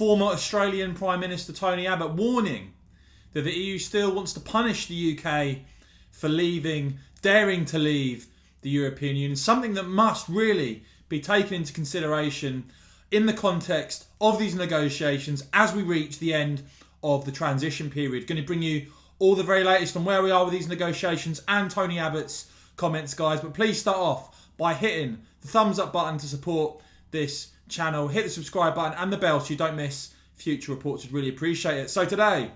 former Australian Prime Minister Tony Abbott warning that the EU still wants to punish the UK for daring to leave the European Union, something that must really be taken into consideration in the context of these negotiations as we reach the end of the transition period. Going to bring you all the very latest on where we are with these negotiations and Tony Abbott's comments, guys. But please start off by hitting the thumbs up button to support this channel. Hit the subscribe button and the bell so you don't miss future reports. We'd really appreciate it. So today,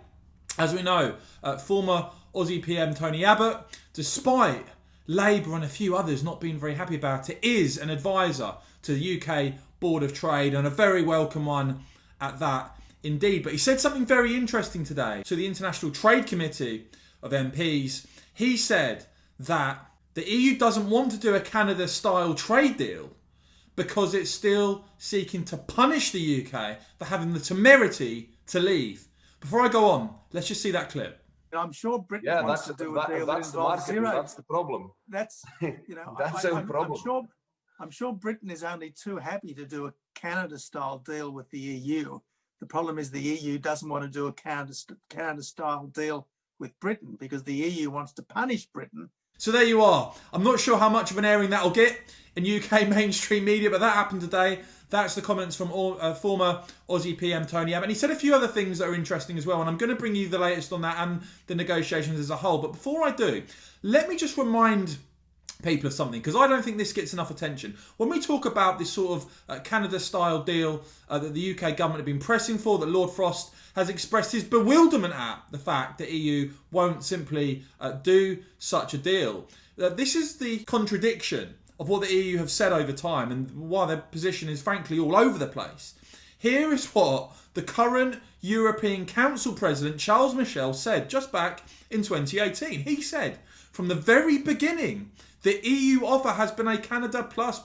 as we know, former Aussie PM Tony Abbott, despite Labour and a few others not being very happy about it, is an advisor to the UK Board of Trade, and a very welcome one at that indeed. But he said something very interesting today to the International Trade Committee of MPs. He said that the EU doesn't want to do a Canada-style trade deal because it's still seeking to punish the UK for having the temerity to leave. Before I go on, let's just see that clip. I'm sure Britain wants to do a deal that involves zero. That's the problem. That's, you know, that's the problem. I'm sure Britain is only too happy to do a Canada-style deal with the EU. The problem is the EU doesn't want to do a Canada-style deal with Britain because the EU wants to punish Britain. So there you are. I'm not sure how much of an airing that'll get in UK mainstream media, but that happened today. That's the comments from former Aussie PM Tony Abbott. And he said a few other things that are interesting as well, and I'm going to bring you the latest on that and the negotiations as a whole. But before I do, let me just remind people of something, because I don't think this gets enough attention. When we talk about this sort of Canada-style deal that the UK government have been pressing for, that Lord Frost has expressed his bewilderment at the fact that EU won't simply do such a deal. This is the contradiction of what the EU have said over time and why their position is frankly all over the place. Here is what the current European Council President Charles Michel said just back in 2018. He said, from the very beginning, the EU offer has been a Canada plus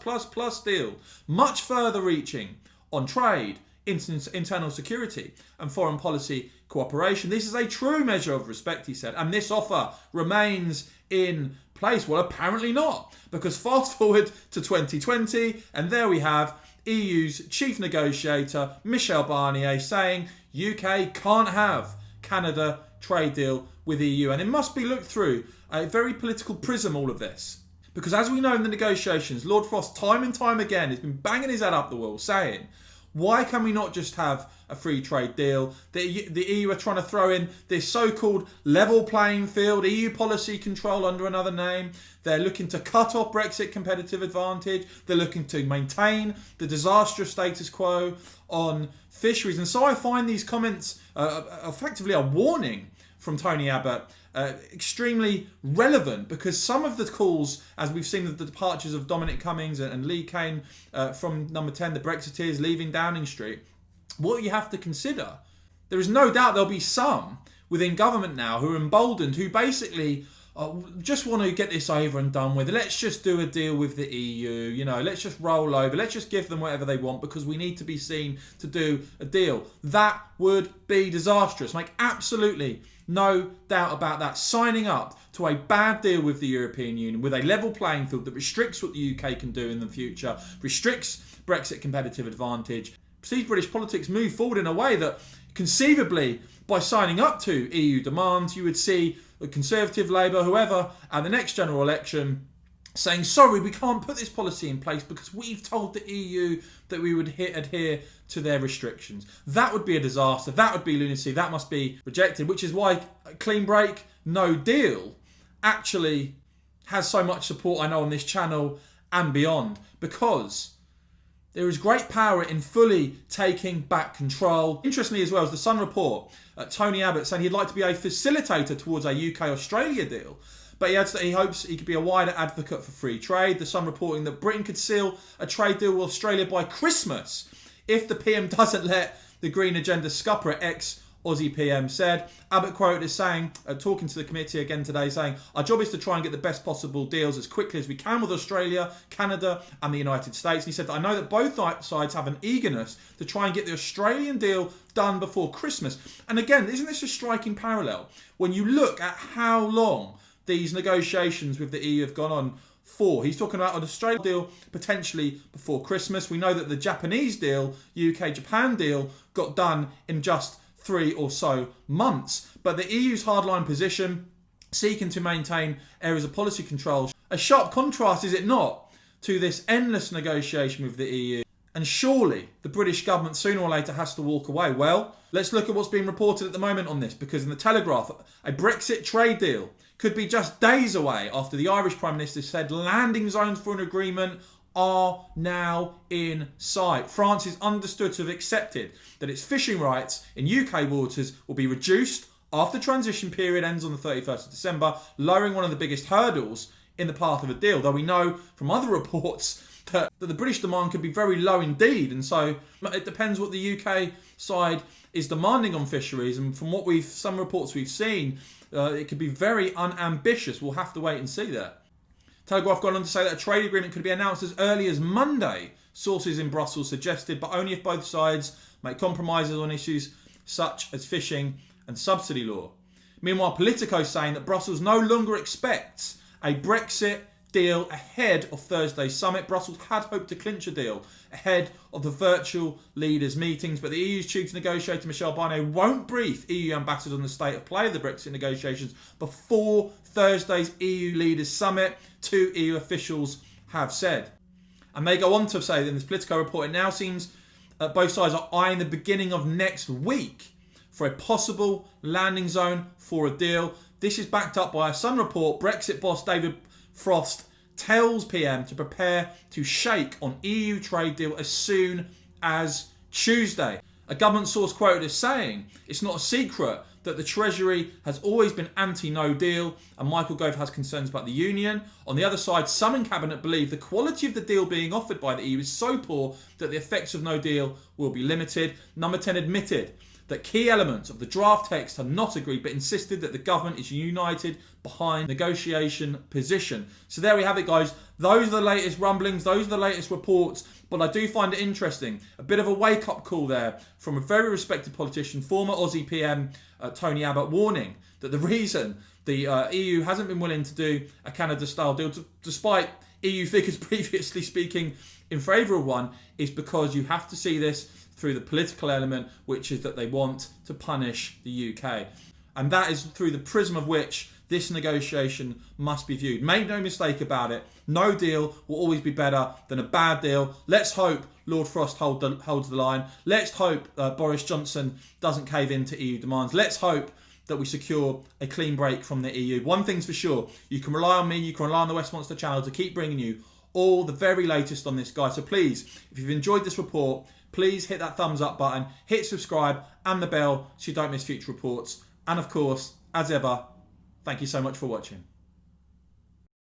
deal, much further reaching on trade, internal security and foreign policy cooperation. This is a true measure of respect, he said, and this offer remains in place. Well, apparently not, because fast forward to 2020 and there we have EU's chief negotiator Michel Barnier saying UK can't have Canada trade deal with EU, and it must be looked through a very political prism, all of this. Because as we know in the negotiations, Lord Frost time and time again has been banging his head up the wall saying, why can we not just have a free trade deal? The EU are trying to throw in this so-called level playing field, EU policy control under another name. They're looking to cut off Brexit competitive advantage. They're looking to maintain the disastrous status quo on fisheries. And so I find these comments effectively a warning from Tony Abbott extremely relevant, because some of the calls, as we've seen with the departures of Dominic Cummings and Lee Kane from Number 10, the Brexiteers leaving Downing Street, what you have to consider, there is no doubt there'll be some within government now who are emboldened, who basically just want to get this over and done with. Let's just do a deal with the EU, you know, let's just roll over, let's just give them whatever they want because we need to be seen to do a deal. That would be disastrous. Make absolutely no doubt about that. Signing up to a bad deal with the European Union, with a level playing field that restricts what the UK can do in the future, restricts Brexit competitive advantage, sees British politics move forward in a way that conceivably by signing up to EU demands, you would see the Conservative, Labour, whoever, at the next general election saying, sorry, we can't put this policy in place because we've told the EU that we would adhere to their restrictions. That would be a disaster. That would be lunacy. That must be rejected, which is why clean break, no deal actually has so much support, I know, on this channel and beyond, because there is great power in fully taking back control. Interestingly as well, as the Sun report, Tony Abbott saying he'd like to be a facilitator towards a UK-Australia deal. But he hopes he could be a wider advocate for free trade. The Sun reporting that Britain could seal a trade deal with Australia by Christmas if the PM doesn't let the green agenda scupper, ex-Aussie PM said. Abbott quoted as saying, talking to the committee again today, saying, our job is to try and get the best possible deals as quickly as we can with Australia, Canada and the United States. And he said that I know that both sides have an eagerness to try and get the Australian deal done before Christmas. And again, isn't this a striking parallel? When you look at how long these negotiations with the EU have gone on 4. He's talking about an Australian deal potentially before Christmas. We know that the Japanese deal, UK-Japan deal, got done in just 3 or so months. But the EU's hardline position, seeking to maintain areas of policy control, a sharp contrast, is it not, to this endless negotiation with the EU? And surely the British government sooner or later has to walk away. Well, let's look at what's being reported at the moment on this, because in the Telegraph, a Brexit trade deal could be just days away after the Irish Prime Minister said landing zones for an agreement are now in sight. France is understood to have accepted that its fishing rights in UK waters will be reduced after transition period ends on the 31st of December, lowering one of the biggest hurdles in the path of a deal, though we know from other reports that the British demand could be very low indeed, and so it depends what the UK side is demanding on fisheries, and from what some reports we've seen, it could be very unambitious. We'll have to wait and see that. Telegraph gone on to say that a trade agreement could be announced as early as Monday, sources in Brussels suggested, but only if both sides make compromises on issues such as fishing and subsidy law. Meanwhile, Politico is saying that Brussels no longer expects a Brexit deal ahead of Thursday's summit. Brussels had hoped to clinch a deal ahead of the virtual leaders' meetings, but the EU's chief negotiator Michel Barnier won't brief EU ambassadors on the state of play of the Brexit negotiations before Thursday's EU leaders' summit, 2 EU officials have said. And they go on to say that in this Politico report, it now seems both sides are eyeing the beginning of next week for a possible landing zone for a deal. This is backed up by a Sun report. Brexit boss David Frost tells PM to prepare to shake on EU trade deal as soon as Tuesday. A government source quoted as saying, "It's not a secret that the Treasury has always been anti-no deal, and Michael Gove has concerns about the Union. On the other side, some in Cabinet believe the quality of the deal being offered by the EU is so poor that the effects of no deal will be limited." Number 10 admitted that key elements of the draft text are not agreed, but insisted that the government is united behind negotiation position. So there we have it, guys. Those are the latest rumblings. Those are the latest reports. But I do find it interesting. A bit of a wake-up call there from a very respected politician, former Aussie PM Tony Abbott, warning that the reason the EU hasn't been willing to do a Canada-style deal, despite EU figures previously speaking in favour of one, is because you have to see this through the political element, which is that they want to punish the UK. And that is through the prism of which this negotiation must be viewed. Make no mistake about it, no deal will always be better than a bad deal. Let's hope Lord Frost holds the line. Let's hope Boris Johnson doesn't cave in to EU demands. Let's hope that we secure a clean break from the EU. One thing's for sure, you can rely on me, you can rely on the Westminster channel to keep bringing you all the very latest on this, guy. So please, if you've enjoyed this report, please hit that thumbs up button, hit subscribe and the bell so you don't miss future reports. And of course, as ever, thank you so much for watching.